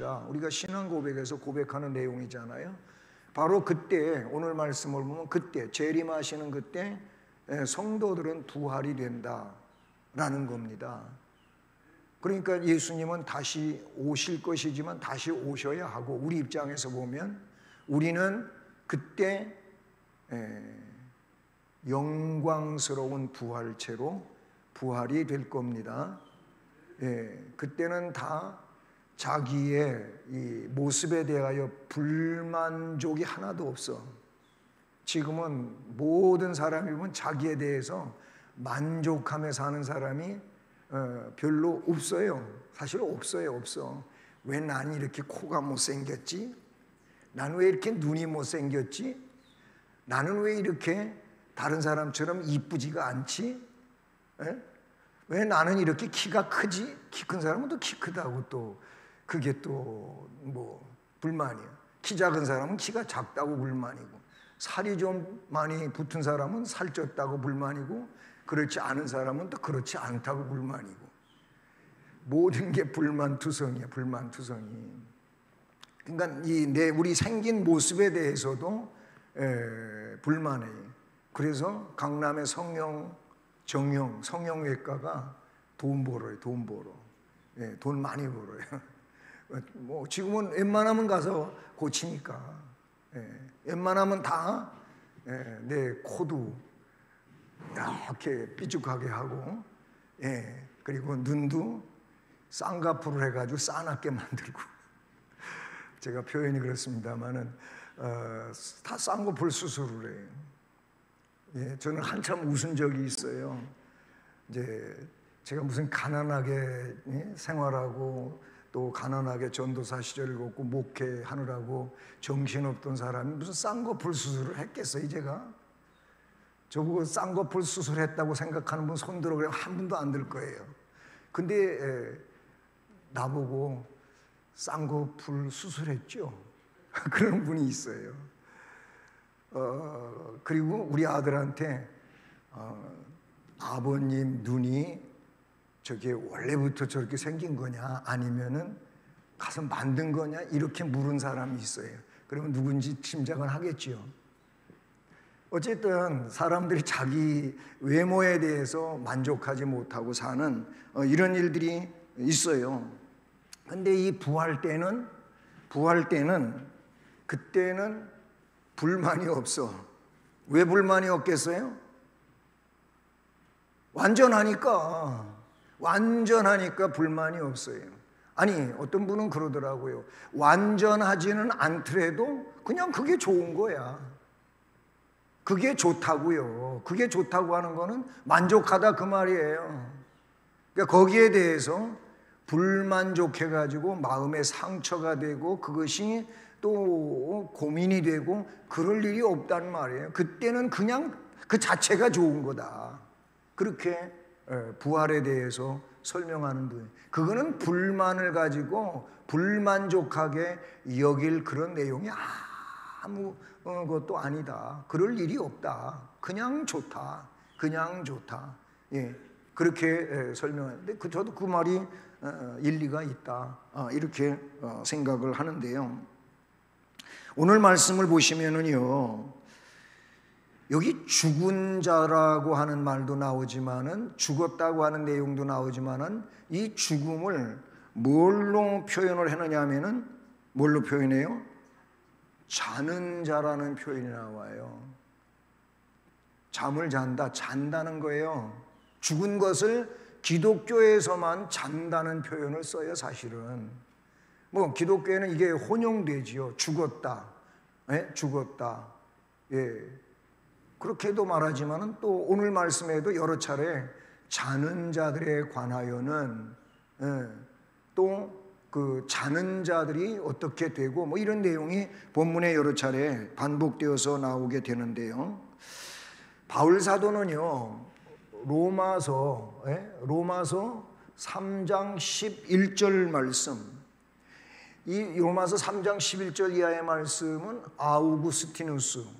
것이다. 우리가 신앙 고백에서 고백하는 내용이잖아요. 바로 그때, 오늘 말씀을 보면 그때 재림하시는 그때 성도들은 부활이 된다라는 겁니다. 그러니까 예수님은 다시 오실 것이지만 다시 오셔야 하고, 우리 입장에서 보면 우리는 그때 영광스러운 부활체로 부활이 될 겁니다. 그때는 다 자기의 이 모습에 대하여 불만족이 하나도 없어. 지금은 모든 사람이 보면 자기에 대해서 만족하며 사는 사람이 별로 없어요. 사실 없어. 왜 난 이렇게 코가 못생겼지? 나는 왜 이렇게 눈이 못생겼지? 나는 왜 이렇게 다른 사람처럼 이쁘지가 않지? 왜 나는 이렇게 키가 크지? 키 큰 사람은 또 키 크다고 또 그게 또 뭐 불만이야. 키 작은 사람은 키가 작다고 불만이고, 살이 좀 많이 붙은 사람은 살쪘다고 불만이고, 그렇지 않은 사람은 또 그렇지 않다고 불만이고, 모든 게 불만투성이야. 불만투성이. 그러니까 우리 생긴 모습에 대해서도 불만해. 그래서 강남의 성형외과가 돈 벌어요. 돈 많이 벌어요. 뭐 지금은 웬만하면 가서 고치니까. 웬만하면 다 내 코도 이렇게 삐죽하게 하고, 그리고 눈도 쌍꺼풀을 해가지고 싸납게 만들고. 제가 표현이 그렇습니다만은 다 쌍꺼풀 수술을 해요. 저는 한참 웃은 적이 있어요. 이제 제가 무슨 가난하게 생활하고 또 가난하게 전도사 시절을 걷고 목회하느라고 정신없던 사람이 무슨 쌍꺼풀 수술을 했겠어요, 제가? 저보고 쌍꺼풀 수술했다고 생각하는 분 손들어 그래요. 한 분도 안 들 거예요. 근데 나보고 쌍꺼풀 수술했죠? 그런 분이 있어요. 그리고 우리 아들한테 아버님 눈이 저게 원래부터 저렇게 생긴 거냐 아니면은 가서 만든 거냐 이렇게 물은 사람이 있어요. 그러면 누군지 짐작은 하겠지요. 어쨌든 사람들이 자기 외모에 대해서 만족하지 못하고 사는 이런 일들이 있어요. 근데 이 부활 때는 그때는 불만이 없어. 왜 불만이 없겠어요? 완전하니까 불만이 없어요. 아니, 어떤 분은 그러더라고요. 완전하지는 않더라도 그냥 그게 좋은 거야. 그게 좋다고요. 그게 좋다고 하는 거는 만족하다 그 말이에요. 그러니까 거기에 대해서 불만족해가지고 마음에 상처가 되고 그것이 또 고민이 되고 그럴 일이 없단 말이에요. 그때는 그냥 그 자체가 좋은 거다. 그렇게 부활에 대해서 설명하는 분, 그거는 불만을 가지고 불만족하게 여길 그런 내용이 아무 것도 아니다. 그럴 일이 없다. 그냥 좋다. 그렇게 설명하는데 저도 그 말이 일리가 있다. 이렇게 생각을 하는데요. 오늘 말씀을 보시면은요, 여기 죽은 자라고 하는 말도 나오지만은 죽었다고 하는 내용도 나오지만은 이 죽음을 뭘로 표현을 했느냐면은 뭘로 표현해요? 자는 자라는 표현이 나와요. 잠을 잔다는 거예요. 죽은 것을 기독교에서만 잔다는 표현을 써요, 사실은. 뭐 기독교에는 이게 혼용되지요. 죽었다. 죽었다. 그렇게도 말하지만은 또 오늘 말씀에도 여러 차례 자는 자들에 관하여는 또 그 자는 자들이 어떻게 되고 뭐 이런 내용이 본문에 여러 차례 반복되어서 나오게 되는데요. 바울 사도는요, 로마서 3장 11절 말씀, 이 로마서 3장 11절 이하의 말씀은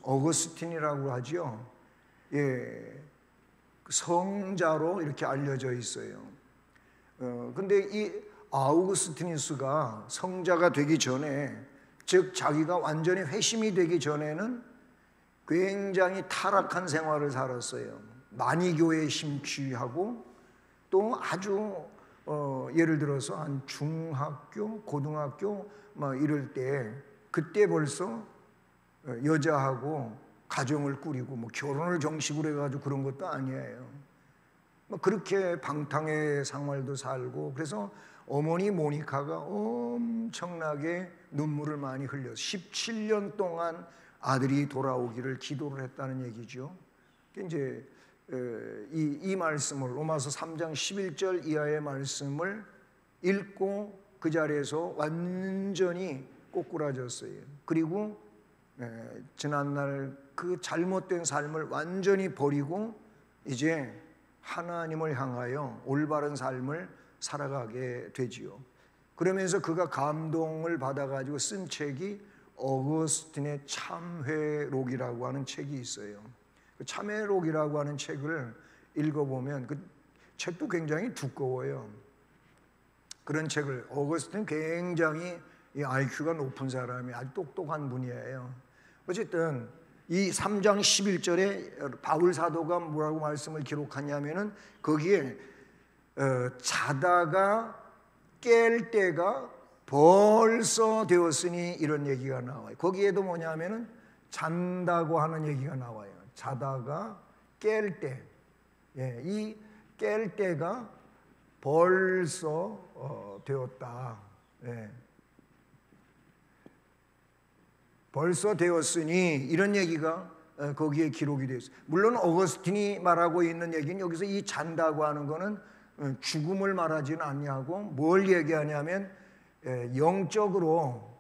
어거스틴이라고 하죠. 성자로 이렇게 알려져 있어요. 근데 이 아우구스티누스가 성자가 되기 전에, 즉 자기가 완전히 회심이 되기 전에는 굉장히 타락한 생활을 살았어요. 만이교에 심취하고 또 아주 예를 들어서 한 중학교, 고등학교 막 이럴 때 그때 벌써 여자하고 가정을 꾸리고 뭐 결혼을 정식으로 해가지고 그런 것도 아니에요. 뭐 그렇게 방탕의 생활도 살고, 그래서 어머니 모니카가 엄청나게 눈물을 많이 흘려 17년 동안 아들이 돌아오기를 기도를 했다는 얘기죠. 이제 이 말씀을 로마서 3장 11절 이하의 말씀을 읽고 그 자리에서 완전히 꼬꾸라졌어요. 그리고 지난날 그 잘못된 삶을 완전히 버리고 이제 하나님을 향하여 올바른 삶을 살아가게 되지요. 그러면서 그가 감동을 받아가지고 쓴 책이 어거스틴의 참회록이라고 하는 책이 있어요. 그 참회록이라고 하는 책을 읽어보면 그 책도 굉장히 두꺼워요. 그런 책을, 어거스틴은 굉장히 IQ가 높은 사람이 아주 똑똑한 분이에요. 어쨌든 이 3장 11절에 바울 사도가 뭐라고 말씀을 기록하냐면은 거기에 자다가 깰 때가 벌써 되었으니 이런 얘기가 나와요. 거기에도 뭐냐면은 잔다고 하는 얘기가 나와요. 자다가 깰 때, 이 깰 때가 벌써 되었다. 벌써 되었으니 이런 얘기가 거기에 기록이 되어 있어요. 물론 어거스틴이 말하고 있는 얘기는 여기서 이 잔다고 하는 거는 죽음을 말하지는 않냐고 뭘 얘기하냐면 영적으로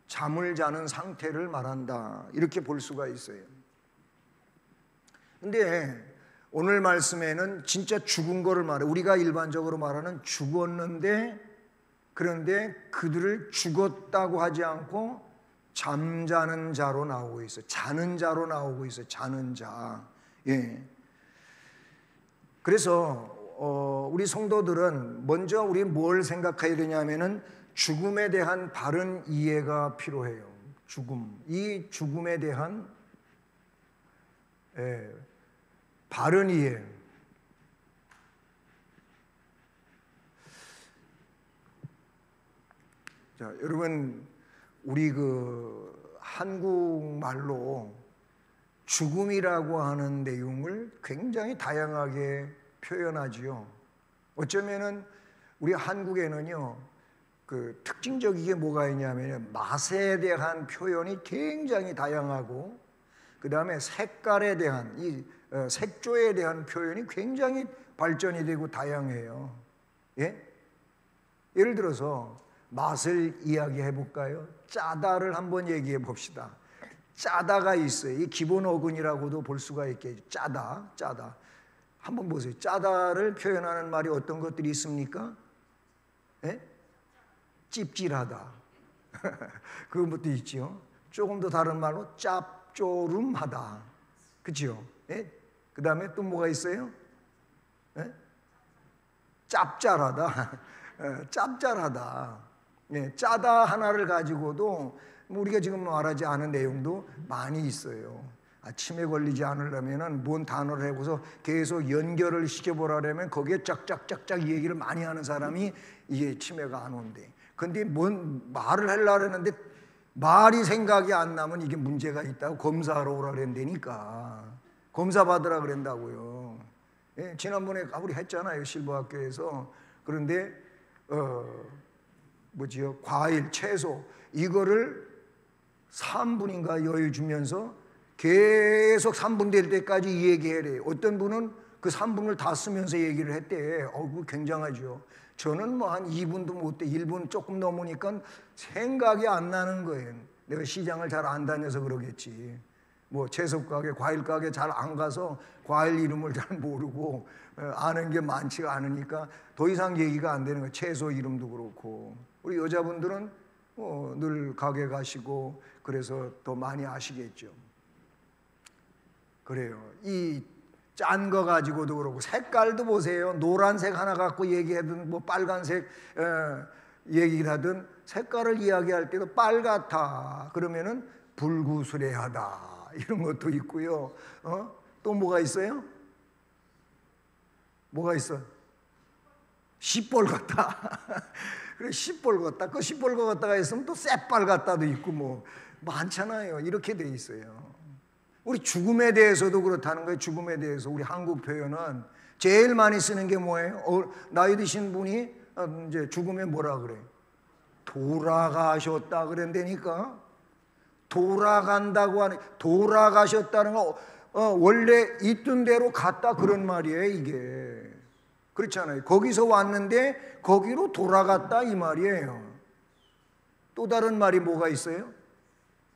잠을 자는 상태를 말한다, 이렇게 볼 수가 있어요. 근데 오늘 말씀에는 진짜 죽은 거를 말해. 우리가 일반적으로 말하는 죽었는데, 그런데 그들을 죽었다고 하지 않고 잠자는 자로 나오고 있어요. 자는 자로 나오고 있어요. 자는 자. 그래서 우리 성도들은 먼저 우리 뭘 생각해야 되냐면은 죽음에 대한 바른 이해가 필요해요. 죽음. 이 죽음에 대한 바른 이해. 자, 여러분, 우리 그 한국말로 죽음이라고 하는 내용을 굉장히 다양하게 표현하지요. 어쩌면은 우리 한국에는요, 그 특징적인 게 뭐가 있냐면 맛에 대한 표현이 굉장히 다양하고, 그 다음에 색깔에 대한 색조에 대한 표현이 굉장히 발전이 되고 다양해요. 예를 들어서 맛을 이야기해 볼까요? 짜다를 한번 얘기해 봅시다. 짜다가 있어요. 이 기본 어근이라고도 볼 수가 있겠죠. 짜다. 한번 보세요. 짜다를 표현하는 말이 어떤 것들이 있습니까? 찝찝하다. 그런 것도 있죠. 조금 더 다른 말로 짭조름하다. 그렇죠? 그 다음에 또 뭐가 있어요? 짭짤하다. 짭짤하다. 짜다 하나를 가지고도 우리가 지금 말하지 않은 내용도 많이 있어요. 치매 걸리지 않으려면 뭔 단어를 해고서 계속 연결을 시켜보라면 거기에 짝짝짝짝 이 얘기를 많이 하는 사람이 이게 치매가 안 온대. 근데 뭔 말을 하려고 했는데 말이 생각이 안 나면 이게 문제가 있다고 검사하러 오라 그랬다니까. 검사 받으라 그랬다고요. 지난번에 우리 했잖아요, 실버학교에서. 그런데 과일, 채소 이거를 3분인가 여유 주면서 계속 3분 될 때까지 이 얘기해야. 어떤 분은 그 3분을 다 쓰면서 얘기를 했대. 그거 굉장하죠. 저는 뭐 한 2분도 못 돼. 1분 조금 넘으니까 생각이 안 나는 거예요. 내가 시장을 잘 안 다녀서 그러겠지. 뭐 채소 가게, 과일 가게 잘 안 가서 과일 이름을 잘 모르고 아는 게 많지가 않으니까 더 이상 얘기가 안 되는 거예요. 채소 이름도 그렇고. 우리 여자분들은 늘 가게 가시고 그래서 더 많이 아시겠죠. 그래요. 이 짠 거 가지고도 그러고 색깔도 보세요. 노란색 하나 갖고 얘기하든 뭐 빨간색 얘기를 하든 색깔을 이야기할 때도 빨갛다 그러면은 불구수레하다 이런 것도 있고요. 또 뭐가 있어요? 뭐가 있어? 시뻘겋다. 그래 시뻘겋다. 그 시뻘겋다가 있으면 또 새빨갛다도 있고 뭐 많잖아요. 이렇게 돼 있어요. 우리 죽음에 대해서도 그렇다는 거예요. 죽음에 대해서 우리 한국 표현은 제일 많이 쓰는 게 뭐예요? 나이 드신 분이 이제 죽음에 뭐라 그래? 돌아가셨다 그런다니까. 돌아간다고 하는 돌아가셨다는 거 원래 있던 대로 갔다 그런 말이에요. 이게 그렇잖아요. 거기서 왔는데 거기로 돌아갔다 이 말이에요. 또 다른 말이 뭐가 있어요?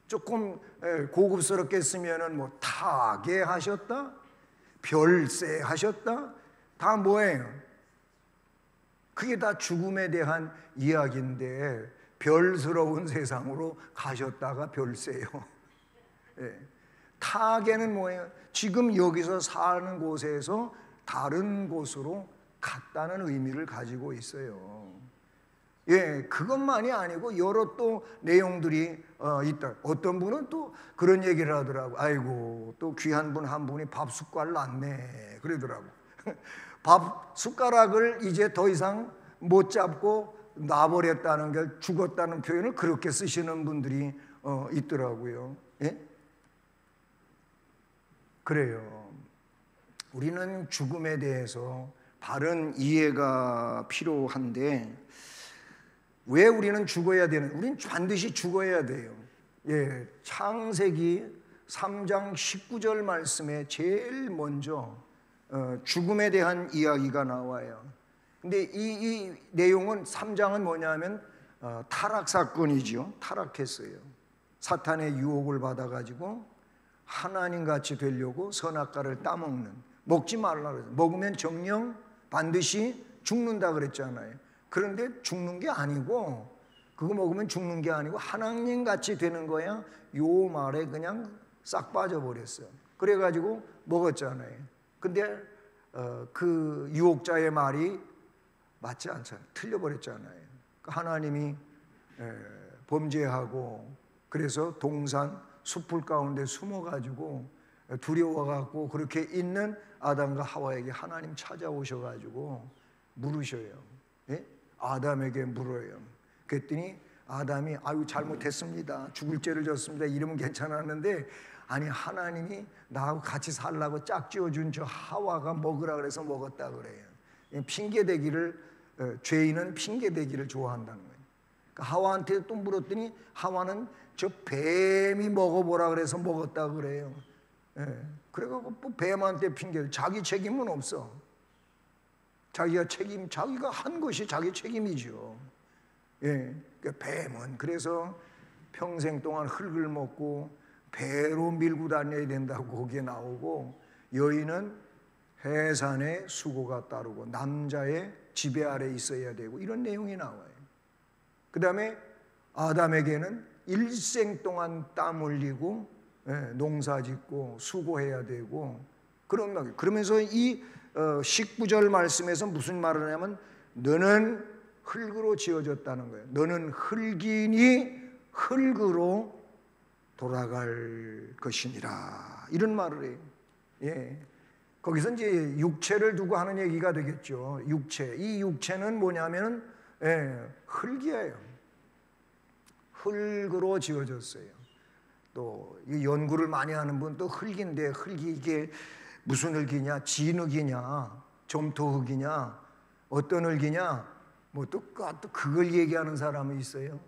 조금 고급스럽게 쓰면은 뭐 타계하셨다, 별세하셨다, 다 뭐예요? 그게 다 죽음에 대한 이야기인데 별스러운 세상으로 가셨다가 별세요. 타계는 뭐예요? 지금 여기서 사는 곳에서 다른 곳으로 갔다는 의미를 가지고 있어요. 그것만이 아니고 여러 또 내용들이 있다. 어떤 분은 또 그런 얘기를 하더라고. 아이고, 또 귀한 분 한 분이 밥 숟갈 놨네. 그러더라고. 밥 숟가락을 이제 더 이상 못 잡고 놔버렸다는 게 죽었다는 표현을 그렇게 쓰시는 분들이 있더라고요. 그래요. 우리는 죽음에 대해서 바른 이해가 필요한데 왜 우리는 죽어야 되는? 우리는 반드시 죽어야 돼요. 창세기 3장 19절 말씀에 제일 먼저 죽음에 대한 이야기가 나와요. 근데 이 내용은 3장은 뭐냐면 타락 사건이죠. 타락했어요. 사탄의 유혹을 받아가지고 하나님같이 되려고 선악과를 따먹는, 먹지 말라 그랬어요. 먹으면 정령 반드시 죽는다 그랬잖아요. 그런데 죽는 게 아니고, 그거 먹으면 죽는 게 아니고 하나님같이 되는 거야. 요 말에 그냥 싹 빠져버렸어요. 그래가지고 먹었잖아요. 근데 그 유혹자의 말이 맞지 않잖아요. 틀려버렸잖아요. 하나님이 범죄하고 그래서 동산 숲풀 가운데 숨어가지고 두려워갖고 그렇게 있는 아담과 하와에게 하나님 찾아오셔가지고 물으셔요. 아담에게 물어요. 그랬더니 아담이 아유 잘못했습니다. 죽을 죄를 졌습니다. 이러면 괜찮았는데 아니 하나님이 나하고 같이 살라고 짝지어준 저 하와가 먹으라 그래서 먹었다 그래요. 핑계대기를 죄인은 핑계대기를 좋아한다는 거예요. 그러니까 하와한테 또 물었더니 하와는 저 뱀이 먹어보라 그래서 먹었다 그래요. 그래갖고 뭐 뱀한테 핑계, 자기 책임은 없어. 자기가 한 것이 자기 책임이죠. 그러니까 뱀은 그래서 평생 동안 흙을 먹고 배로 밀고 다녀야 된다고 거기에 나오고, 여인은 해산의 수고가 따르고 남자의 지배 아래 있어야 되고 이런 내용이 나와요. 그 다음에 아담에게는 일생 동안 땀 흘리고 농사 짓고 수고해야 되고 그런 말. 그러면서 이 19절 말씀에서 무슨 말을 하냐면 너는 흙으로 지어졌다는 거예요. 너는 흙이니 흙으로 돌아갈 것이니라 이런 말을 해요. 거기서 이제 육체를 두고 하는 얘기가 되겠죠. 육체. 이 육체는 뭐냐면 흙이에요. 흙으로 지어졌어요. 또 연구를 많이 하는 분 또 흙인데 흙이 이게 무슨 흙이냐? 진흙이냐? 점토흙이냐? 어떤 흙이냐? 뭐 또 그걸 얘기하는 사람이 있어요.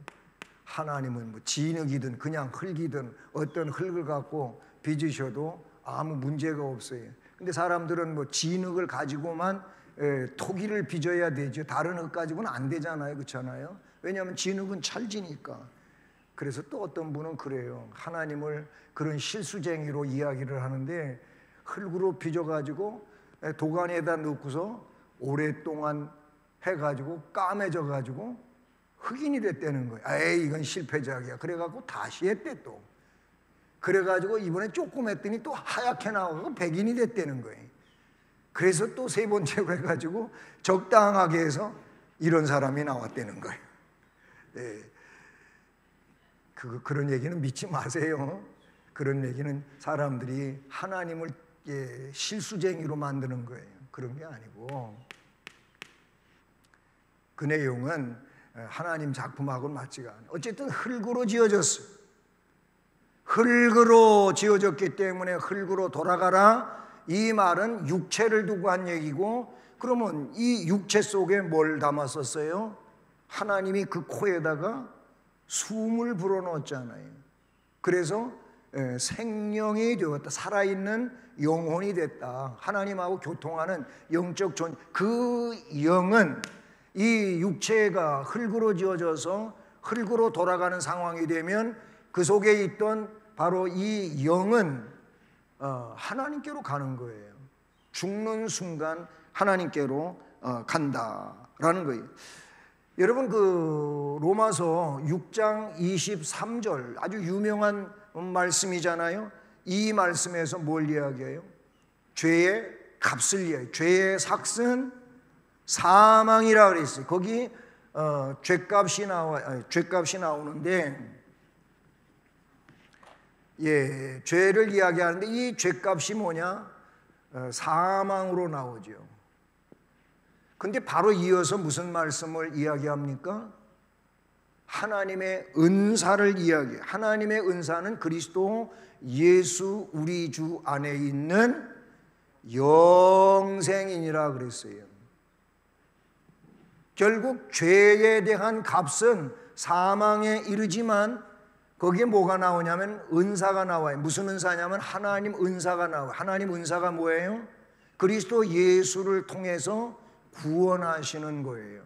하나님은 뭐 진흙이든 그냥 흙이든 어떤 흙을 갖고 빚으셔도 아무 문제가 없어요. 근데 사람들은 뭐 진흙을 가지고만 토기를 빚어야 되죠. 다른 흙 가지고는 안 되잖아요. 그렇잖아요. 왜냐하면 진흙은 찰지니까. 그래서 또 어떤 분은 그래요. 하나님을 그런 실수쟁이로 이야기를 하는데 흙으로 빚어가지고 도가니에다 넣고서 오랫동안 해가지고 까매져가지고 흑인이 됐다는 거예요. 에이 이건 실패작이야. 그래가지고 다시 했대 또. 그래가지고 이번에 조금 했더니 또 하얗게 나와서 백인이 됐다는 거예요. 그래서 또 세 번째로 해가지고 적당하게 해서 이런 사람이 나왔다는 거예요. 네. 그런 얘기는 믿지 마세요. 그런 얘기는 사람들이 하나님을 실수쟁이로 만드는 거예요. 그런 게 아니고 그 내용은 하나님 작품하고는 맞지가 않아요. 어쨌든 흙으로 지어졌어요. 흙으로 지어졌기 때문에 흙으로 돌아가라. 이 말은 육체를 두고 한 얘기고, 그러면 이 육체 속에 뭘 담았었어요? 하나님이 그 코에다가 숨을 불어넣었잖아요. 그래서 생명이 되었다. 살아있는 영혼이 됐다. 하나님하고 교통하는 영적 존재. 그 영은 이 육체가 흙으로 지어져서 흙으로 돌아가는 상황이 되면 그 속에 있던 바로 이 영은 하나님께로 가는 거예요. 죽는 순간 하나님께로 간다라는 거예요. 여러분, 그 로마서 6장 23절 아주 유명한 말씀이잖아요. 이 말씀에서 뭘 이야기해요? 죄의 값을 이야기해요. 죄의 삭은 사망이라 그랬어요. 거기 죄값이 나오는데, 죄를 이야기하는데 이 죄값이 뭐냐? 사망으로 나오죠. 근데 바로 이어서 무슨 말씀을 이야기합니까? 하나님의 은사를 이야기해요. 하나님의 은사는 그리스도 예수 우리 주 안에 있는 영생이니라 그랬어요. 결국 죄에 대한 값은 사망에 이르지만 거기에 뭐가 나오냐면 은사가 나와요. 무슨 은사냐면 하나님 은사가 나와요. 하나님 은사가 뭐예요? 그리스도 예수를 통해서 구원하시는 거예요.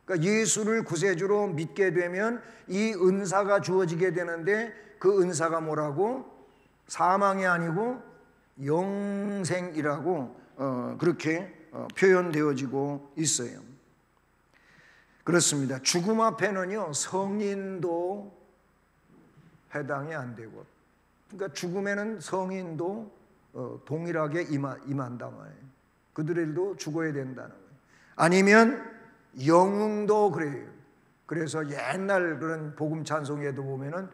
그러니까 예수를 구세주로 믿게 되면 이 은사가 주어지게 되는데, 그 은사가 뭐라고? 사망이 아니고 영생이라고 그렇게 표현되어지고 있어요. 그렇습니다. 죽음 앞에는요, 성인도 해당이 안 되고, 그러니까 죽음에는 성인도 동일하게 임한단 말이에요. 그들도 죽어야 된다는 거예요. 아니면 영웅도 그래요. 그래서 옛날 그런 복음 찬송에도 보면은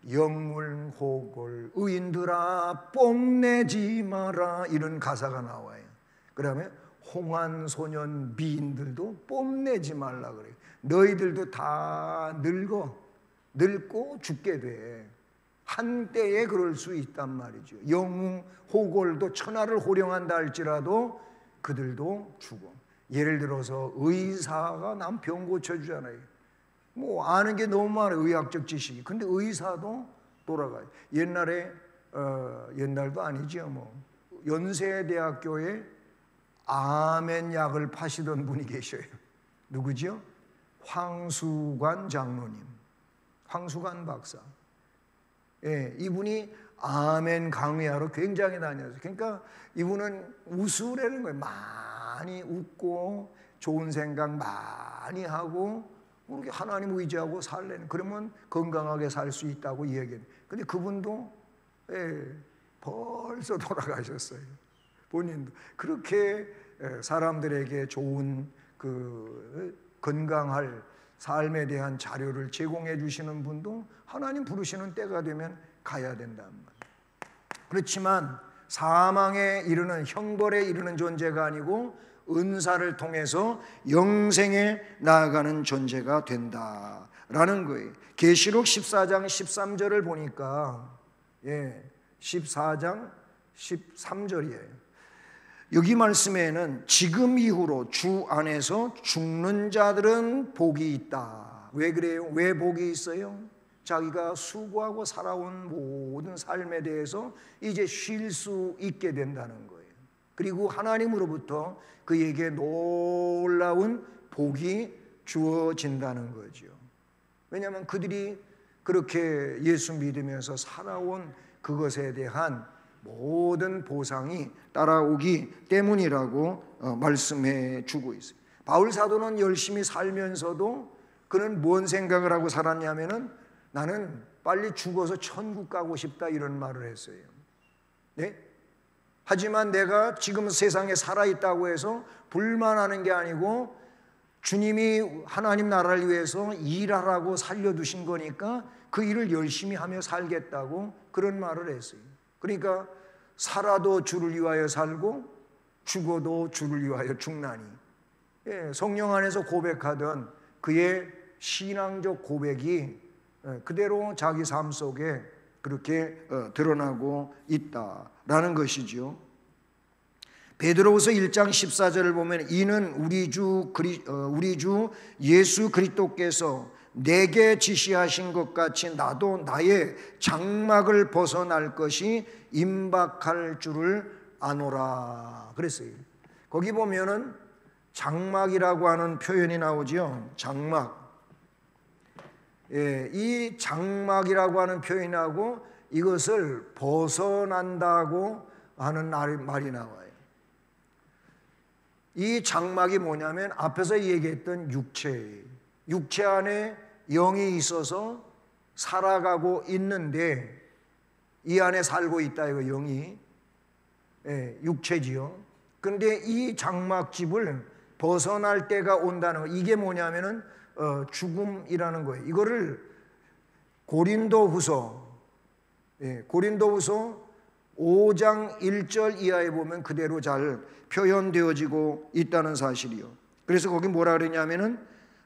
영물호골 의인들아 뽐내지 마라 이런 가사가 나와요. 그다음에 홍한소년 미인들도 뽐내지 말라 그래요. 너희들도 다 늙고 죽게 돼. 한때에 그럴 수 있단 말이죠. 영웅 호골도 천하를 호령한다 할지라도 그들도 죽어. 예를 들어서 의사가 남 병 고쳐주잖아요. 뭐 아는 게 너무 많아요. 의학적 지식이. 근데 의사도 돌아가요. 옛날도 아니죠. 뭐 연세대학교에 아멘 약을 파시던 분이 계셔요. 누구죠? 황수관 장로님, 황수관 박사. 이분이 아멘 강의하러 굉장히 다녔어요. 그러니까 이분은 웃으라는 거예요. 많이 웃고 좋은 생각 많이 하고 그렇게 하나님 의지하고 살래는, 그러면 건강하게 살 수 있다고 이야기해요. 근데 그분도 벌써 돌아가셨어요. 본인도 그렇게 사람들에게 좋은 그 건강할 삶에 대한 자료를 제공해 주시는 분도 하나님 부르시는 때가 되면 가야 된다는 말이에요. 그렇지만 사망에 이르는, 형벌에 이르는 존재가 아니고 은사를 통해서 영생에 나아가는 존재가 된다라는 거예요. 계시록 14장 13절을 보니까 14장 13절이에요. 여기 말씀에는 지금 이후로 주 안에서 죽는 자들은 복이 있다. 왜 그래요? 왜 복이 있어요? 자기가 수고하고 살아온 모든 삶에 대해서 이제 쉴 수 있게 된다는 거예요. 그리고 하나님으로부터 그에게 놀라운 복이 주어진다는 거죠. 왜냐하면 그들이 그렇게 예수 믿으면서 살아온 그것에 대한 모든 보상이 따라오기 때문이라고 말씀해 주고 있어요. 바울 사도는 열심히 살면서도 그는 뭔 생각을 하고 살았냐면은 나는 빨리 죽어서 천국 가고 싶다 이런 말을 했어요. 네? 하지만 내가 지금 세상에 살아있다고 해서 불만하는 게 아니고 주님이 하나님 나라를 위해서 일하라고 살려두신 거니까 그 일을 열심히 하며 살겠다고 그런 말을 했어요. 그러니까 살아도 주를 위하여 살고 죽어도 주를 위하여 죽나니, 성령 안에서 고백하던 그의 신앙적 고백이 그대로 자기 삶 속에 그렇게 드러나고 있다라는 것이죠. 베드로후서 1장 14절을 보면 이는 우리 주 예수 그리스도께서 내게 지시하신 것 같이 나도 나의 장막을 벗어날 것이 임박할 줄을 아노라 그랬어요. 거기 보면은 장막이라고 하는 표현이 나오죠. 장막. 이 장막이라고 하는 표현하고 이것을 벗어난다고 하는 말이 나와요. 이 장막이 뭐냐면 앞에서 얘기했던 육체 안에 영이 있어서 살아가고 있는데 이 안에 살고 있다 이거 영이 육체지요. 그런데 이 장막집을 벗어날 때가 온다는 거, 이게 뭐냐면은 죽음이라는 거예요. 이거를 고린도후서 5장 1절 이하에 보면 그대로 잘 표현되어지고 있다는 사실이요. 그래서 거기 뭐라 그러냐면은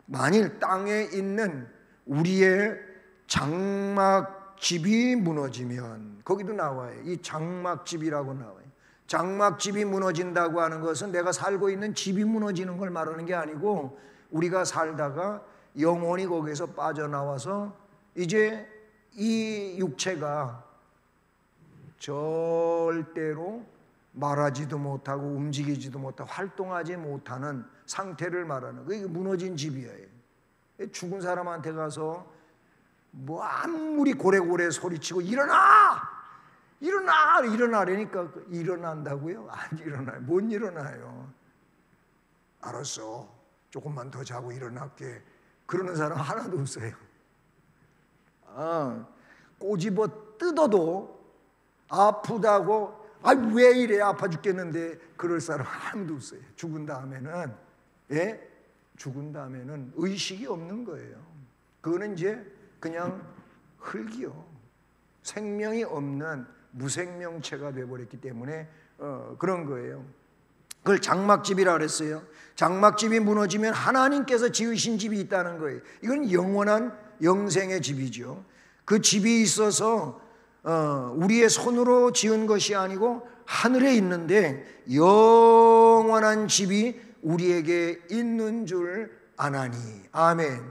만일 땅에 있는 우리의 장막집이 무너지면, 거기도 나와요. 이 장막집이라고 나와요. 장막집이 무너진다고 하는 것은 내가 살고 있는 집이 무너지는 걸 말하는 게 아니고 우리가 살다가 영혼이 거기에서 빠져나와서 이제 이 육체가 절대로 말하지도 못하고 움직이지도 못하고 활동하지 못하는 상태를 말하는 거예요. 이게 무너진 집이에요. 죽은 사람한테 가서 뭐 아무리 고래고래 소리치고 일어나라니까 일어난다고요? 안 일어나요. 못 일어나요. 알았어, 조금만 더 자고 일어날게. 그러는 사람 하나도 없어요. 꼬집어 뜯어도 아프다고 왜 이래 아파 죽겠는데 그럴 사람 아무도 없어요. 죽은 다음에는 의식이 없는 거예요. 그거는 이제 그냥 흙이요. 생명이 없는 무생명체가 되어버렸기 때문에 그런 거예요. 그걸 장막집이라 그랬어요. 장막집이 무너지면 하나님께서 지으신 집이 있다는 거예요. 이건 영원한 영생의 집이죠. 그 집이 있어서 우리의 손으로 지은 것이 아니고 하늘에 있는데 영원한 집이 우리에게 있는 줄 아나니. 아멘.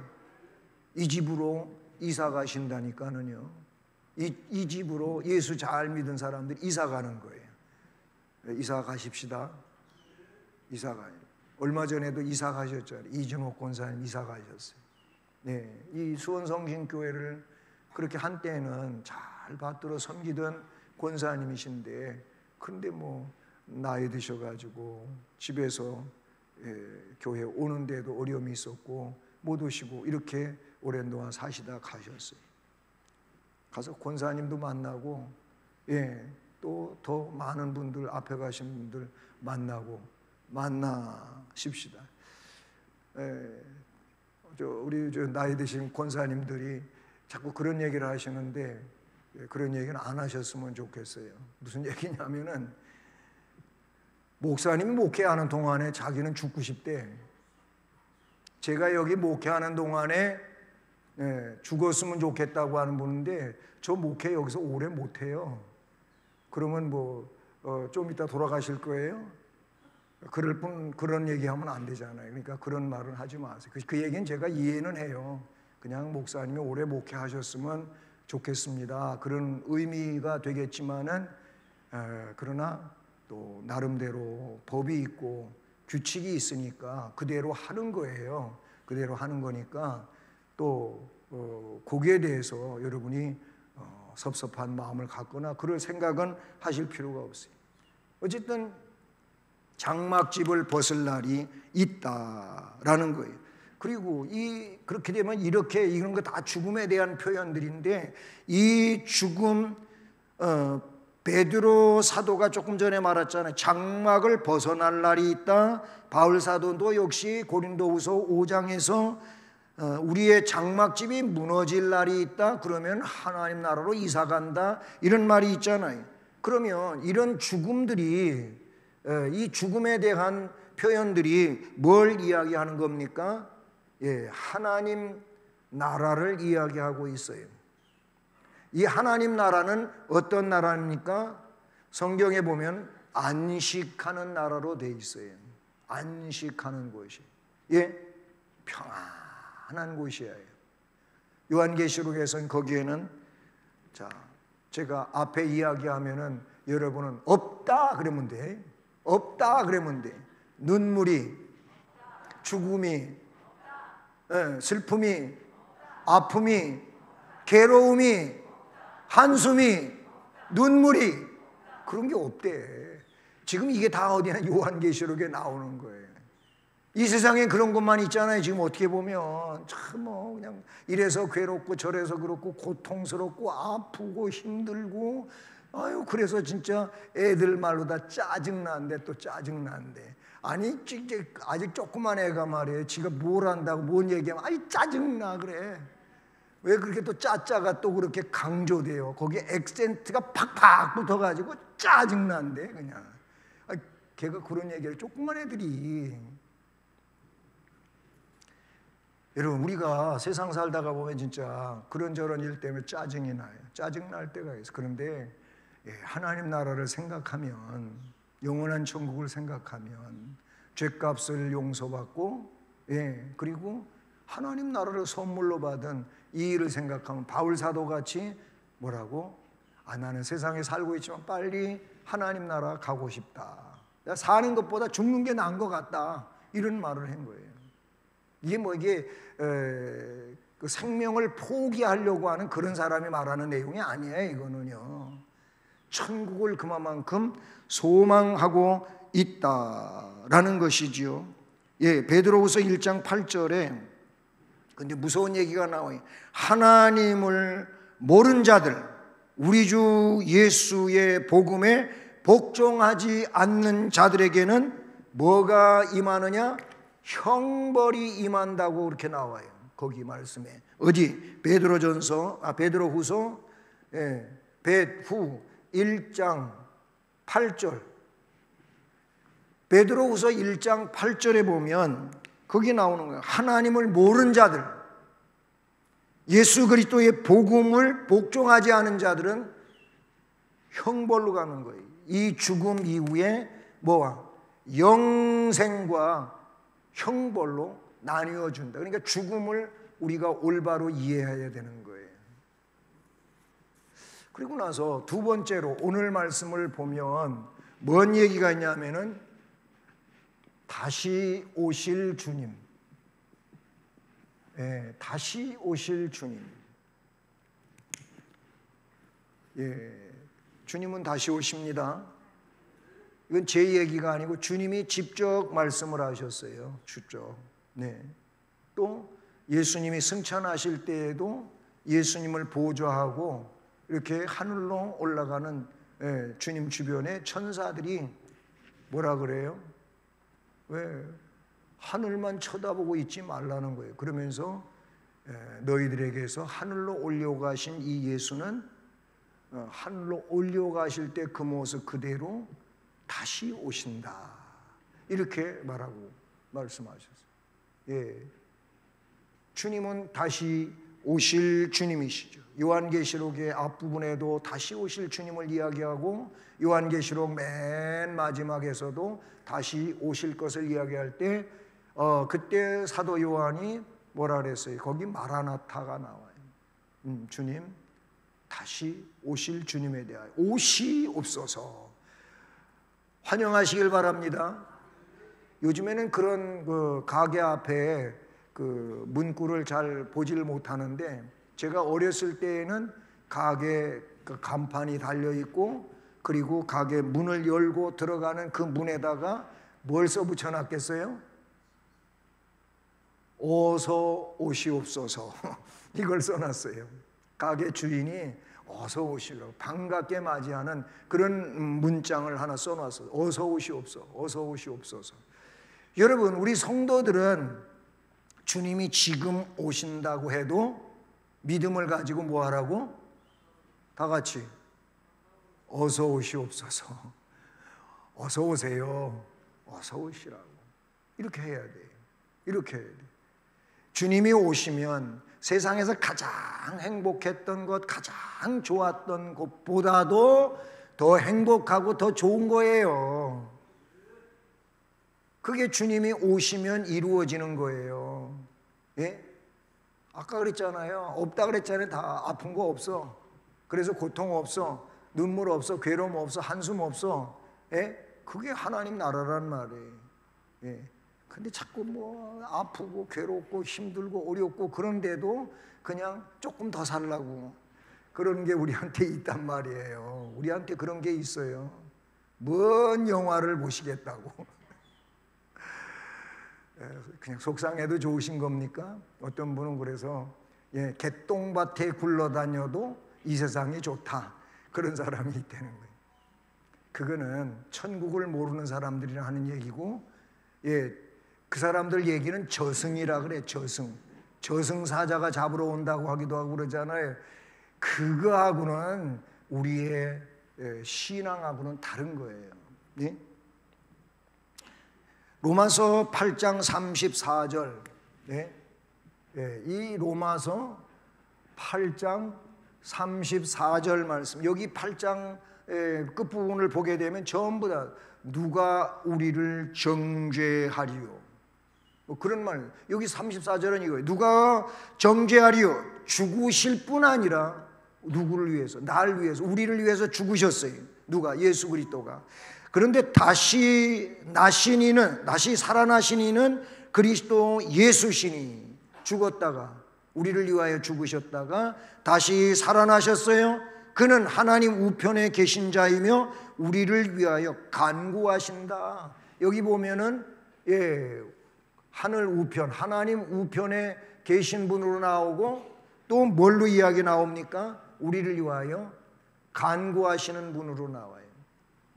이 집으로 이사 가신다니까는요. 이 집으로 예수 잘 믿은 사람들이 이사 가는 거예요. 이사 가십시다. 이사 가요. 얼마 전에도 이사 가셨죠. 이정옥 권사님 이사 가셨어요. 네, 이 수원성신교회를 그렇게 한때는 잘 받들어 섬기던 권사님이신데, 근데 뭐 나이 드셔가지고 집에서 교회 오는데도 어려움이 있었고 못 오시고 이렇게 오랜 동안 사시다 가셨어요. 가서 권사님도 만나고, 또 더 많은 분들 앞에 가신 분들 만나십시다. 우리 나이 드신 권사님들이 자꾸 그런 얘기를 하시는데 그런 얘기는 안 하셨으면 좋겠어요. 무슨 얘기냐면은 목사님이 목회하는 동안에 자기는 죽고 싶대. 제가 여기 목회하는 동안에 죽었으면 좋겠다고 하는 분인데 저 목회 여기서 오래 못해요. 그러면 좀 이따 돌아가실 거예요? 그런 얘기하면 안 되잖아요. 그러니까 그런 말은 하지 마세요. 그 얘기는 제가 이해는 해요. 그냥 목사님이 오래 목회하셨으면 좋겠습니다. 그런 의미가 되겠지만은 그러나 또 나름대로 법이 있고 규칙이 있으니까 그대로 하는 거예요. 그대로 하는 거니까 또 거기에 대해서 여러분이 섭섭한 마음을 갖거나 그럴 생각은 하실 필요가 없어요. 어쨌든 장막집을 벗을 날이 있다라는 거예요. 그리고 그렇게 되면 이런 거 다 죽음에 대한 표현들인데 이 죽음, 베드로 사도가 조금 전에 말했잖아요. 장막을 벗어날 날이 있다. 바울 사도도 역시 고린도후서 5장에서 우리의 장막집이 무너질 날이 있다. 그러면 하나님 나라로 이사 간다. 이런 말이 있잖아요. 그러면 이런 죽음들이, 이 죽음에 대한 표현들이 뭘 이야기하는 겁니까? 하나님 나라를 이야기하고 있어요. 이 하나님 나라는 어떤 나라입니까? 성경에 보면 안식하는 나라로 돼 있어요. 안식하는 곳이. 평안한 곳이에요. 요한계시록에서는 거기에는, 자, 제가 앞에 이야기하면은 여러분은 없다 그러면 돼. 없다 그러면 돼. 눈물이, 죽음이, 슬픔이, 아픔이, 괴로움이, 한숨이, 눈물이, 그런 게 없대. 지금 이게 다 어디나 요한계시록에 나오는 거예요. 이 세상에 그런 것만 있잖아요. 지금 어떻게 보면 참 그냥 이래서 괴롭고 저래서 그렇고 고통스럽고 아프고 힘들고, 아유, 그래서 진짜 애들 말로 다 짜증나는데 또 짜증나는데, 아니 아직 조그만 애가 말이에요. 지가 뭘 한다고 뭔 얘기하면 아이 짜증나 그래. 왜 그렇게 또 짜짜가 또 그렇게 강조돼요? 거기에 액센트가 팍팍 붙어가지고 짜증난데 그냥. 걔가 그런 얘기를, 조그만 애들이. 여러분, 우리가 세상 살다가 보면 진짜 그런저런 일 때문에 짜증이 나요. 짜증날 때가 있어요. 그런데 하나님 나라를 생각하면, 영원한 천국을 생각하면, 죄값을 용서받고, 그리고 하나님 나라를 선물로 받은 이 일을 생각하면, 바울 사도같이 뭐라고? 나는 세상에 살고 있지만 빨리 하나님 나라 가고 싶다. 사는 것보다 죽는 게 나은 것 같다. 이런 말을 한 거예요. 이게 그 생명을 포기하려고 하는 그런 사람이 말하는 내용이 아니에요. 이거는요, 천국을 그만큼 소망하고 있다라는 것이지요. 베드로후서 1장 8절에 근데 무서운 얘기가 나와요. 하나님을 모른 자들, 우리 주 예수의 복음에 복종하지 않는 자들에게는 뭐가 임하느냐? 형벌이 임한다고 그렇게 나와요. 거기 말씀에. 어디? 베드로후서 베후 1장 8절. 베드로후서 1장 8절에 보면 거기 나오는 거예요. 하나님을 모르는 자들, 예수 그리스도의 복음을 복종하지 않은 자들은 형벌로 가는 거예요. 이 죽음 이후에 뭐와? 영생과 형벌로 나뉘어 준다. 그러니까 죽음을 우리가 올바로 이해해야 되는 거예요. 그리고 나서 두 번째로 오늘 말씀을 보면 뭔 얘기가 있냐면은 다시 오실 주님. 다시 오실 주님. 주님은 다시 오십니다. 이건 제 얘기가 아니고 주님이 직접 말씀을 하셨어요. 직접. 또 예수님이 승천하실 때에도 예수님을 보좌하고 이렇게 하늘로 올라가는 주님 주변에 천사들이 뭐라 그래요? 왜? 하늘만 쳐다보고 있지 말라는 거예요. 그러면서 너희들에게서 하늘로 올려가신 이 예수는 하늘로 올려가실 때 그 모습 그대로 다시 오신다. 이렇게 말씀하셨어요. 주님은 다시 오실 주님이시죠. 요한계시록의 앞부분에도 다시 오실 주님을 이야기하고, 요한계시록 맨 마지막에서도 다시 오실 것을 이야기할 때 그때 사도 요한이 뭐라 그랬어요? 거기 마라나타가 나와요. 주님, 다시 오실 주님에 대하여 오시옵소서. 환영하시길 바랍니다. 요즘에는 그런 그 가게 앞에 그 문구를 잘 보질 못하는데, 제가 어렸을 때에는 가게 그 간판이 달려 있고, 그리고 가게 문을 열고 들어가는 그 문에다가 뭘 써붙여 놨겠어요? 어서 오시옵소서. 이걸 써놨어요. 가게 주인이 어서 오시라고 반갑게 맞이하는 그런 문장을 하나 써놨어요. 어서 오시옵소서. 어서 오시옵소서. 여러분, 우리 성도들은 주님이 지금 오신다고 해도 믿음을 가지고 뭐 하라고? 다 같이 어서 오시옵소서. 어서 오세요. 어서 오시라고. 이렇게 해야 돼요. 이렇게 해야 돼요. 주님이 오시면 세상에서 가장 행복했던 것, 가장 좋았던 것보다도 더 행복하고 더 좋은 거예요. 그게 주님이 오시면 이루어지는 거예요. 예? 아까 그랬잖아요. 없다 그랬잖아요. 다 아픈 거 없어. 그래서 고통 없어. 눈물 없어. 괴로움 없어. 한숨 없어. 예? 그게 하나님 나라란 말이에요. 예. 근데 자꾸 뭐 아프고 괴롭고 힘들고 어렵고 그런데도 그냥 조금 더 살라고 그런 게 우리한테 있단 말이에요. 우리한테 그런 게 있어요. 뭔 영화를 보시겠다고. 그냥 속상해도 좋으신 겁니까? 어떤 분은 그래서 개똥밭에 굴러다녀도 이 세상이 좋다. 그런 사람이 있다는 거예요. 그거는 천국을 모르는 사람들이 하는 얘기고, 그 사람들 얘기는 저승이라 그래. 저승사자가 잡으러 온다고 하기도 하고 그러잖아요. 그거하고는 우리의 신앙하고는 다른 거예요. 예? 로마서 8장 34절. 이 로마서 8장 34절 말씀. 여기 8장 끝부분을 보게 되면 전부 다 누가 우리를 정죄하리요. 뭐 그런 말. 여기 34절은 이거예요. 누가 정죄하리요. 죽으실 뿐 아니라 누구를 위해서? 날 위해서, 우리를 위해서 죽으셨어요. 누가? 예수 그리스도가. 그런데 다시 살아나신 이는 그리스도 예수시니 죽었다가 우리를 위하여 죽으셨다가 다시 살아나셨어요. 그는 하나님 우편에 계신 자이며 우리를 위하여 간구하신다. 여기 보면은 하늘 우편, 하나님 우편에 계신 분으로 나오고 또 뭘로 이야기 나옵니까? 우리를 위하여 간구하시는 분으로 나와요.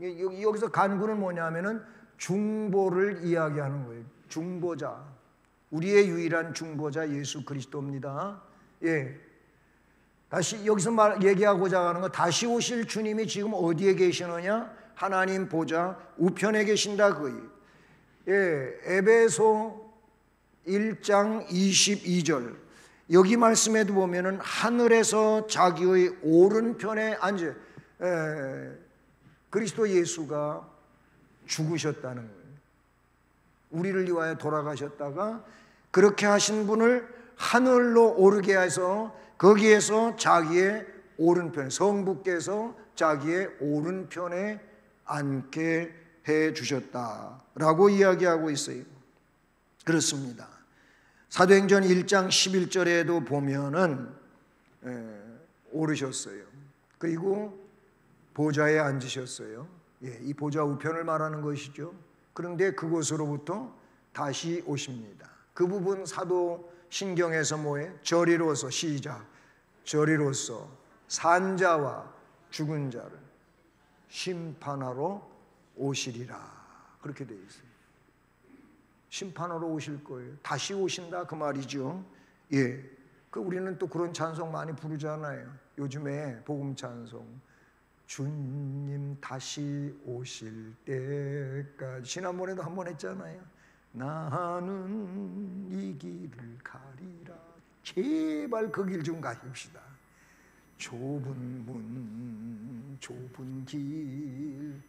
여기서 간구는 뭐냐면은 중보를 이야기하는 거예요. 중보자. 우리의 유일한 중보자 예수 그리스도입니다. 다시 여기서 얘기하고자 하는 거, 다시 오실 주님이 지금 어디에 계시느냐? 하나님 보좌 우편에 계신다 거예요. 에베소 1장 22절. 여기 말씀에도 보면은 하늘에서 자기의 오른편에 앉아 그리스도 예수가 죽으셨다는 거예요. 우리를 위하여 돌아가셨다가 그렇게 하신 분을 하늘로 오르게 해서 거기에서 자기의 오른편, 성부께서 자기의 오른편에 앉게 해 주셨다라고 이야기하고 있어요. 그렇습니다. 사도행전 1장 11절에도 보면은 오르셨어요. 그리고 보좌에 앉으셨어요. 이 보좌 우편을 말하는 것이죠. 그런데 그곳으로부터 다시 오십니다. 그 부분 사도신경에서 뭐해? 저리로서, 시작. 저리로서 산자와 죽은 자를 심판하러 오시리라. 그렇게 되어 있어요. 심판하러 오실 거예요. 다시 오신다 그 말이죠. 우리는 또 그런 찬송 많이 부르잖아요. 요즘에 복음 찬송. 주님 다시 오실 때까지. 지난번에도 한번 했잖아요. 나는 이 길을 가리라. 제발 그 길 좀 가십시다. 좁은 문 좁은 길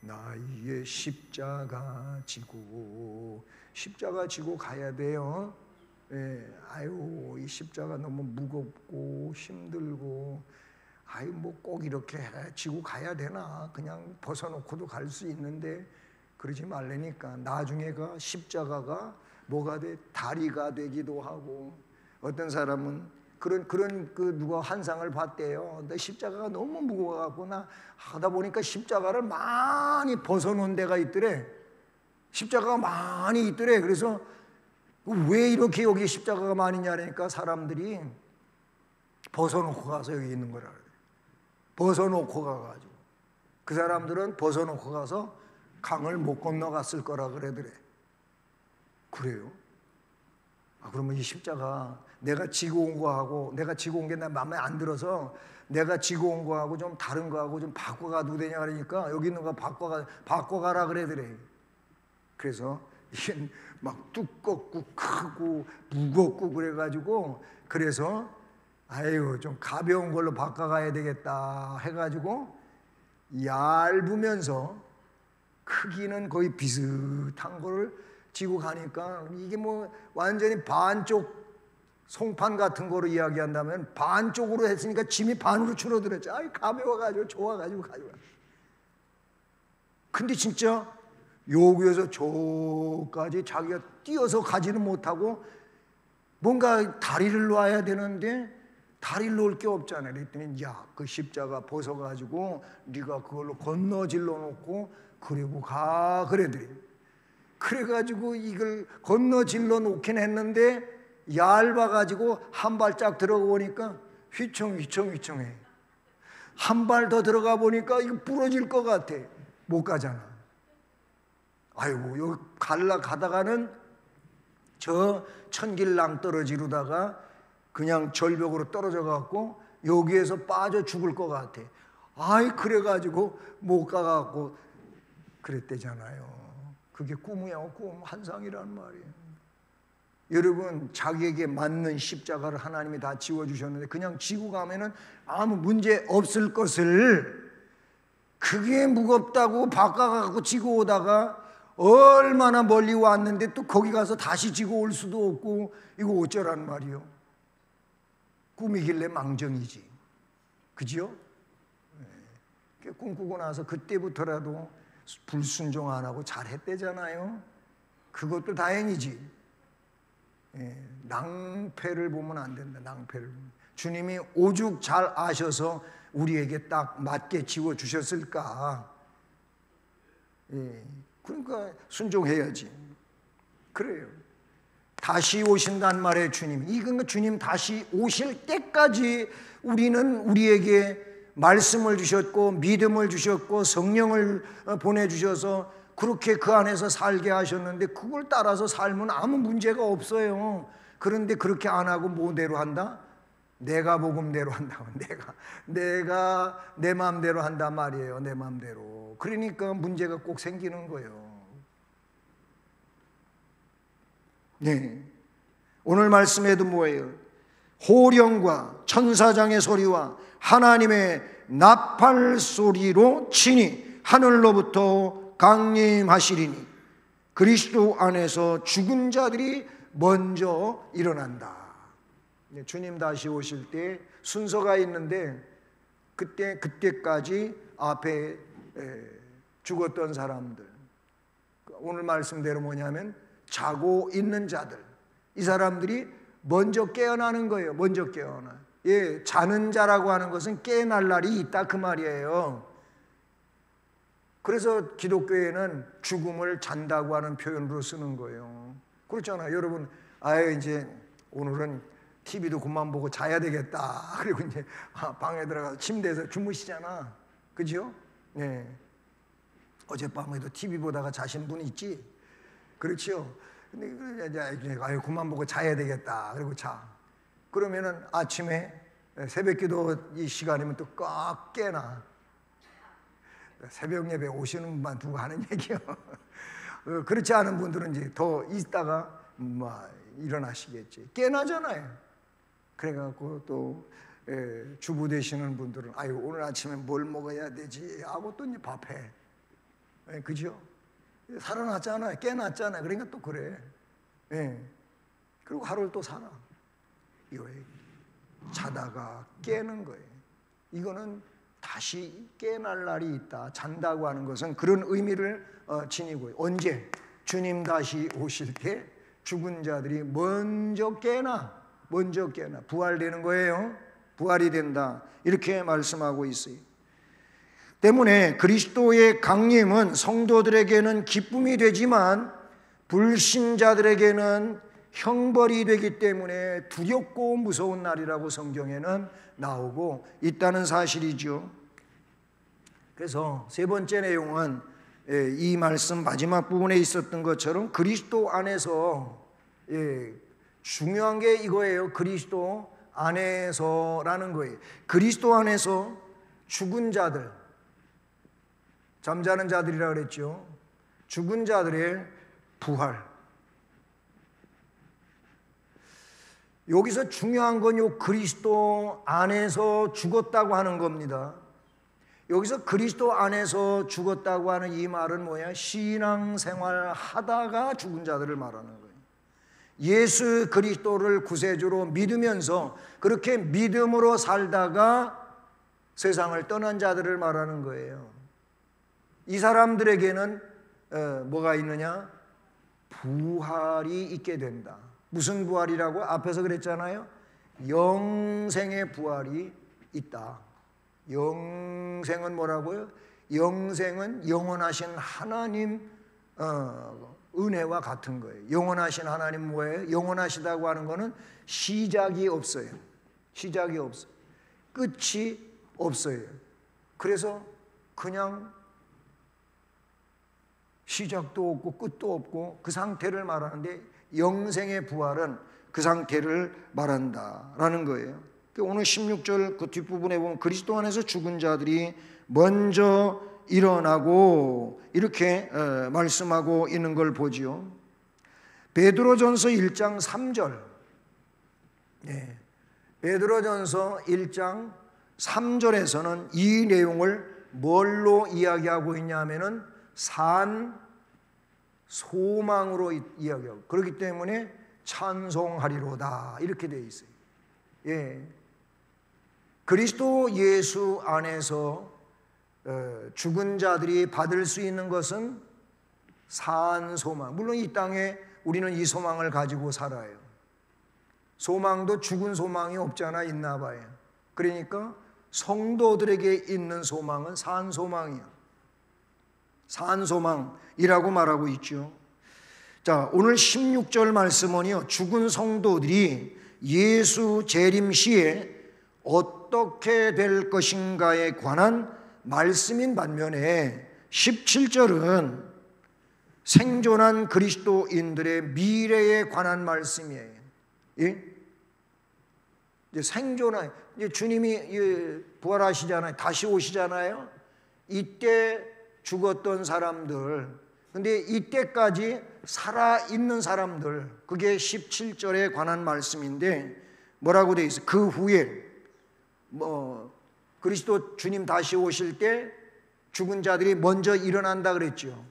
나의 십자가 지고 가야 돼요. 이 십자가 너무 무겁고 힘들고 뭐 꼭 이렇게 지고 가야 되나? 그냥 벗어놓고도 갈 수 있는데 그러지 말라니까. 나중에가 십자가가 뭐가 돼? 다리가 되기도 하고. 어떤 사람은 누가 환상을 봤대요. 근데 십자가가 너무 무거워갖고 나 하다 보니까 십자가를 많이 벗어놓은 데가 있더래. 십자가가 많이 있더래. 그래서 왜 이렇게 여기 십자가가 많이 있냐니까 사람들이 벗어놓고 가서 여기 있는 거라 그래. 벗어놓고 가가지고 그 사람들은 벗어놓고 가서 강을 못 건너갔을 거라 그러더래. 그래요? 그러면 이 십자가 내가 지고 온 거하고 내가 지고 온 게 내 마음에 안 들어서 내가 지고 온 거하고 좀 다른 거하고 좀 바꿔가도 되냐 그러니까 여기 있는 거 바꿔가라 그러더래. 그래서 이게 막 두껍고 크고 무겁고 그래가지고 그래서 아유 좀 가벼운 걸로 바꿔가야 되겠다 해가지고 얇으면서 크기는 거의 비슷한 거를 지고 가니까 이게 뭐 완전히 반쪽 송판 같은 거로 이야기한다면 반쪽으로 했으니까 짐이 반으로 줄어들었죠. 아이 가벼워가지고 좋아가지고 가져가. 근데 진짜 여기에서 저까지 자기가 뛰어서 가지는 못하고 뭔가 다리를 놔야 되는데 다리를 놓을 게 없잖아요. 그랬더니 야, 그 십자가 벗어가지고 네가 그걸로 건너질러 놓고 그리고 가 그래더니 그래가지고 이걸 건너질러 놓긴 했는데 얇아가지고 한 발짝 들어가 보니까 휘청휘청해. 한 발 더 들어가 보니까 이거 부러질 것 같아. 못 가잖아. 아이고 여기 가다가는 저 천길랑 떨어지르다가 그냥 절벽으로 떨어져 갖고 여기에서 빠져 죽을 것 같아. 아이 그래가지고 못 가갖고 그랬대잖아요. 그게 꿈이야, 꿈 환상이란 말이에요. 여러분 자기에게 맞는 십자가를 하나님이 다 지워주셨는데 그냥 지고 가면은 아무 문제 없을 것을 그게 무겁다고 바꿔갖고 지고 오다가 얼마나 멀리 왔는데 또 거기 가서 다시 지고 올 수도 없고 이거 어쩌란 말이요. 꿈이길래 망정이지. 그지요? 꿈꾸고 나서 그때부터라도 불순종 안 하고 잘했대잖아요. 그것도 다행이지. 낭패를 보면 안 된다. 낭패를. 주님이 오죽 잘 아셔서 우리에게 딱 맞게 지워주셨을까. 그러니까 순종해야지. 그래요. 다시 오신단 말이에요. 주님. 이건 주님 다시 오실 때까지 우리는 우리에게 말씀을 주셨고 믿음을 주셨고 성령을 보내주셔서 그렇게 그 안에서 살게 하셨는데 그걸 따라서 살면 아무 문제가 없어요. 그런데 그렇게 안 하고 뭐대로 한다? 내가 복음대로 한다고. 내가 내 마음대로 한단 말이에요. 내 마음대로. 그러니까 문제가 꼭 생기는 거예요. 네. 오늘 말씀에도 뭐예요? 호령과 천사장의 소리와 하나님의 나팔 소리로 친히 하늘로부터 강림하시리니 그리스도 안에서 죽은 자들이 먼저 일어난다. 주님 다시 오실 때 순서가 있는데 그때까지 앞에 죽었던 사람들, 오늘 말씀대로 뭐냐면 자고 있는 자들, 이 사람들이 먼저 깨어나는 거예요. 먼저 깨어나. 자는 자라고 하는 것은 깨어날 날이 있다 그 말이에요. 그래서 기독교에는 죽음을 잔다고 하는 표현으로 쓰는 거예요. 그렇잖아요. 여러분, 이제 오늘은 TV도 그만 보고 자야 되겠다. 그리고 이제 방에 들어가서 침대에서 주무시잖아. 그죠? 네. 어젯밤에도 TV 보다가 자신 분 있지? 그렇죠? 근데 이제 그만 보고 자야 되겠다. 그리고 자. 그러면은 아침에 새벽 기도 이 시간이면 또 꽉 깨나. 새벽 예배 오시는 분만 두고 하는 얘기요. 그렇지 않은 분들은 이제 더 있다가 일어나시겠지. 깨나잖아요. 그래갖고 또 주부 되시는 분들은 오늘 아침에 뭘 먹어야 되지 하고 또 이제 밥해. 그죠? 살아났잖아요. 깨났잖아요. 그러니까 또 그래. 그리고 하루를 또 살아. 이거예요. 자다가 깨는 거예요. 이거는 다시 깨날 날이 있다. 잔다고 하는 것은 그런 의미를 지니고요. 언제? 주님 다시 오실 때 죽은 자들이 먼저 깨나 부활되는 거예요. 부활이 된다. 이렇게 말씀하고 있어요. 때문에 그리스도의 강림은 성도들에게는 기쁨이 되지만 불신자들에게는 형벌이 되기 때문에 두렵고 무서운 날이라고 성경에는 나오고 있다는 사실이죠. 그래서 세 번째 내용은 이 말씀 마지막 부분에 있었던 것처럼 그리스도 안에서, 중요한 게 이거예요. 그리스도 안에서라는 거예요. 그리스도 안에서 죽은 자들, 잠자는 자들이라 그랬죠. 죽은 자들의 부활. 여기서 중요한 건 요 그리스도 안에서 죽었다고 하는 겁니다. 여기서 그리스도 안에서 죽었다고 하는 이 말은 뭐야? 신앙생활 하다가 죽은 자들을 말하는 거예요. 예수 그리스도를 구세주로 믿으면서 그렇게 믿음으로 살다가 세상을 떠난 자들을 말하는 거예요. 이 사람들에게는 뭐가 있느냐? 부활이 있게 된다. 무슨 부활이라고? 앞에서 그랬잖아요. 영생의 부활이 있다. 영생은 뭐라고요? 영생은 영원하신 하나님 은혜와 같은 거예요. 영원하신 하나님 뭐예요? 영원하시다고 하는 거는 시작이 없어요. 시작이 없어요. 끝이 없어요. 그래서 그냥 시작도 없고 끝도 없고 그 상태를 말하는데, 영생의 부활은 그 상태를 말한다라는 거예요. 오늘 16절 그 뒷부분에 보면 그리스도 안에서 죽은 자들이 먼저 일어나고 이렇게 말씀하고 있는 걸 보지요. 베드로전서 1장 3절, 베드로전서 1장 3절에서는 이 내용을 뭘로 이야기하고 있냐면은 산 소망으로 이야기하고, 그렇기 때문에 찬송하리로다 이렇게 되어 있어요. 그리스도 예수 안에서 죽은 자들이 받을 수 있는 것은 산 소망. 물론 이 땅에 우리는 이 소망을 가지고 살아요. 소망도 죽은 소망이 없잖아, 있나 봐요. 그러니까 성도들에게 있는 소망은 산 소망이야. 산 소망이라고 말하고 있죠. 자, 오늘 16절 말씀은요, 죽은 성도들이 예수 재림 시에 어떻게 될 것인가에 관한 말씀인 반면에 17절은 생존한 그리스도인들의 미래에 관한 말씀이에요. 예? 이제 생존한, 이제 주님이 부활하시잖아요. 다시 오시잖아요. 이때 죽었던 사람들, 근데 이때까지 살아있는 사람들, 그게 17절에 관한 말씀인데 뭐라고 되어 있어요? 그 후에 그리스도 주님 다시 오실 때 죽은 자들이 먼저 일어난다 그랬죠.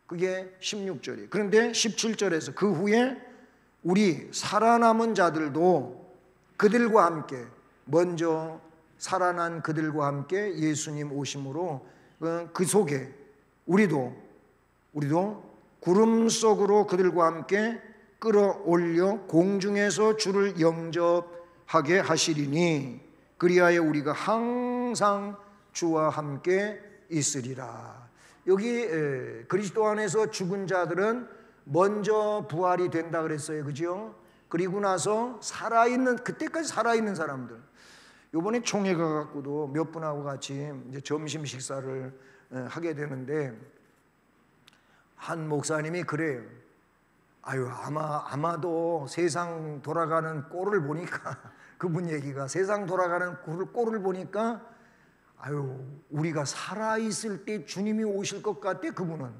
그게 16절이에요. 그런데 17절에서 그 후에 우리 살아남은 자들도 그들과 함께, 먼저 살아난 그들과 함께 예수님 오심으로 그 속에 우리도 구름 속으로 그들과 함께 끌어올려 공중에서 주를 영접하게 하시리니 그리하여 우리가 항상 주와 함께 있으리라. 여기 그리스도 안에서 죽은 자들은 먼저 부활이 된다 그랬어요. 그죠? 그리고 나서 살아있는, 그때까지 살아있는 사람들, 이번에 총회 가갖고도 몇 분하고 같이 이제 점심 식사를 하게 되는데 한 목사님이 그래요. 아마도 세상 돌아가는 꼴을 보니까 그분 얘기가, 세상 돌아가는 꼴을 보니까 우리가 살아있을 때 주님이 오실 것 같대, 그분은.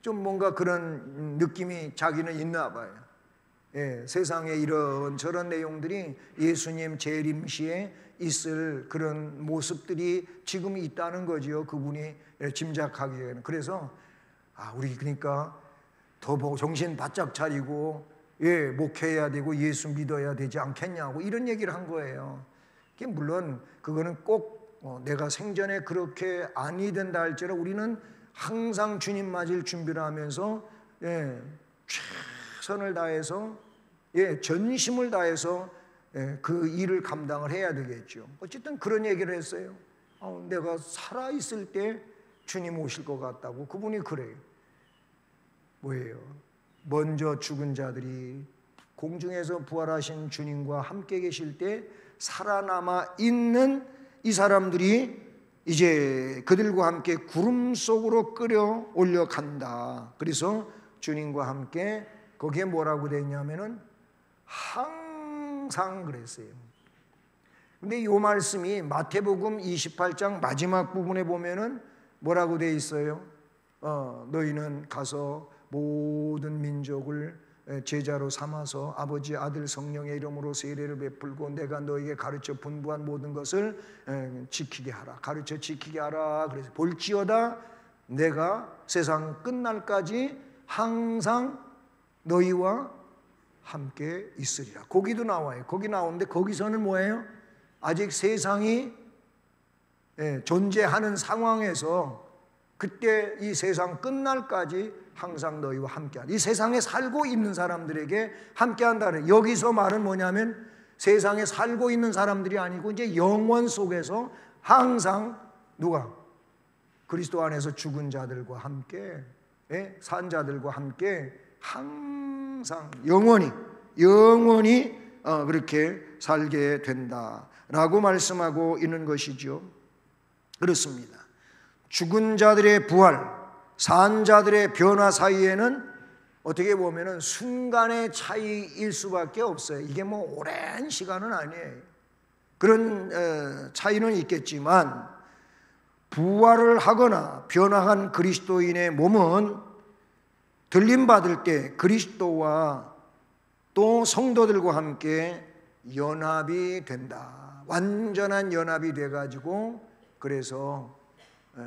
좀 뭔가 그런 느낌이 자기는 있나 봐요. 세상에 이런 저런 내용들이 예수님 재림 시에 있을 그런 모습들이 지금 있다는 거지요. 그분이 짐작하기에는. 그래서 우리 그러니까 더 정신 바짝 차리고 목회해야 되고 예수 믿어야 되지 않겠냐고 이런 얘기를 한 거예요. 물론 그거는 꼭 내가 생전에 그렇게 아니 된다 할지라도 우리는 항상 주님 맞을 준비를 하면서 최선을 다해서 전심을 다해서 그 일을 감당을 해야 되겠죠. 어쨌든 그런 얘기를 했어요. 내가 살아있을 때 주님 오실 것 같다고. 그분이 그래요. 뭐예요? 먼저 죽은 자들이 공중에서 부활하신 주님과 함께 계실 때 살아남아 있는 이 사람들이 이제 그들과 함께 구름 속으로 끌어올려 간다. 그래서 주님과 함께 거기에 뭐라고 되어 있냐면은 항상 그랬어요. 근데 이 말씀이 마태복음 28장 마지막 부분에 보면은 뭐라고 되어 있어요? 너희는 가서 모든 민족을 제자로 삼아서 아버지, 아들, 성령의 이름으로 세례를 베풀고 내가 너에게 가르쳐 분부한 모든 것을 지키게 하라. 가르쳐 지키게 하라. 그래서 볼지어다 내가 세상 끝날까지 항상 너희와 함께 있으리라. 거기도 나와요. 거기 나오는데 거기서는 뭐예요? 아직 세상이 존재하는 상황에서 그때 이 세상 끝날까지 항상 너희와 함께한다. 이 세상에 살고 있는 사람들에게 함께한다는, 여기서 말은 뭐냐면 세상에 살고 있는 사람들이 아니고 이제 영원 속에서 항상 누가? 그리스도 안에서 죽은 자들과 함께, 산 자들과 함께 항상 영원히 그렇게 살게 된다라고 말씀하고 있는 것이죠. 그렇습니다. 죽은 자들의 부활, 산 자들의 변화 사이에는 어떻게 보면은 순간의 차이일 수밖에 없어요. 이게 뭐 오랜 시간은 아니에요. 그런 차이는 있겠지만 부활을 하거나 변화한 그리스도인의 몸은 들림받을 때 그리스도와 또 성도들과 함께 연합이 된다. 완전한 연합이 돼가지고 그래서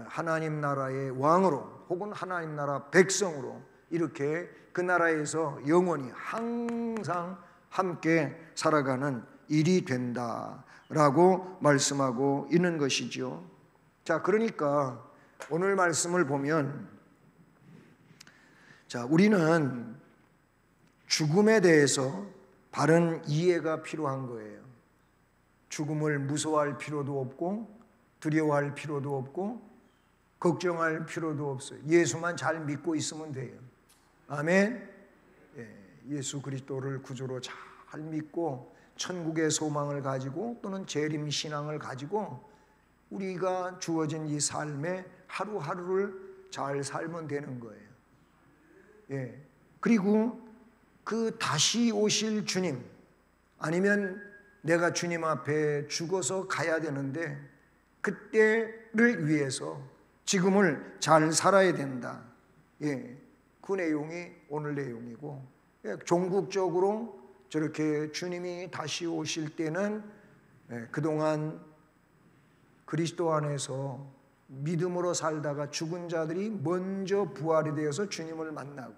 하나님 나라의 왕으로 혹은 하나님 나라 백성으로 이렇게 그 나라에서 영원히 항상 함께 살아가는 일이 된다라고 말씀하고 있는 것이죠. 자, 그러니까 오늘 말씀을 보면 우리는 죽음에 대해서 바른 이해가 필요한 거예요. 죽음을 무서워할 필요도 없고 두려워할 필요도 없고 걱정할 필요도 없어요. 예수만 잘 믿고 있으면 돼요. 아멘. 예수 그리스도를 구주로 잘 믿고 천국의 소망을 가지고 또는 재림 신앙을 가지고 우리가 주어진 이 삶의 하루하루를 잘 살면 되는 거예요. 그리고 그 다시 오실 주님, 아니면 내가 주님 앞에 죽어서 가야 되는데 그때를 위해서 지금을 잘 살아야 된다. 그 내용이 오늘 내용이고, 종국적으로 저렇게 주님이 다시 오실 때는 그동안 그리스도 안에서 믿음으로 살다가 죽은 자들이 먼저 부활이 되어서 주님을 만나고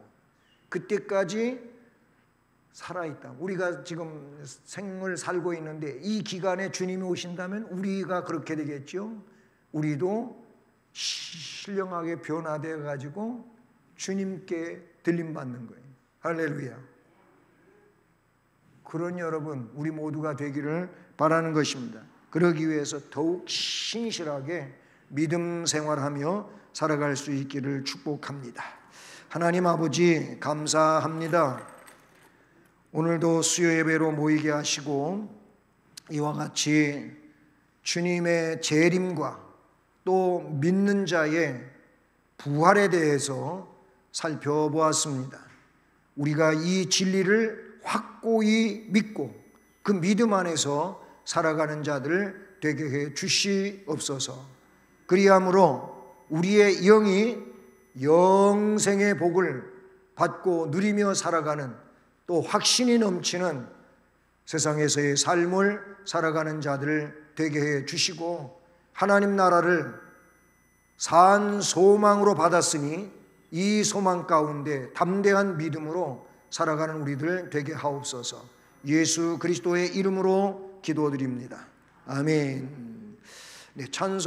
그때까지 살아있다. 우리가 지금 생을 살고 있는데 이 기간에 주님이 오신다면 우리가 그렇게 되겠죠. 우리도 신령하게 변화되어 가지고 주님께 들림받는 거예요. 할렐루야. 그런 여러분 우리 모두가 되기를 바라는 것입니다. 그러기 위해서 더욱 신실하게 믿음 생활하며 살아갈 수 있기를 축복합니다. 하나님 아버지 감사합니다. 오늘도 수요 예배로 모이게 하시고 이와 같이 주님의 재림과 또 믿는 자의 부활에 대해서 살펴보았습니다. 우리가 이 진리를 확고히 믿고 그 믿음 안에서 살아가는 자들 되게 해 주시옵소서. 그리함으로 우리의 영이 영생의 복을 받고 누리며 살아가는 또 확신이 넘치는 세상에서의 삶을 살아가는 자들 되게 해 주시고 하나님 나라를 산 소망으로 받았으니 이 소망 가운데 담대한 믿음으로 살아가는 우리들 되게 하옵소서. 예수 그리스도의 이름으로 기도드립니다. 아멘. 찬송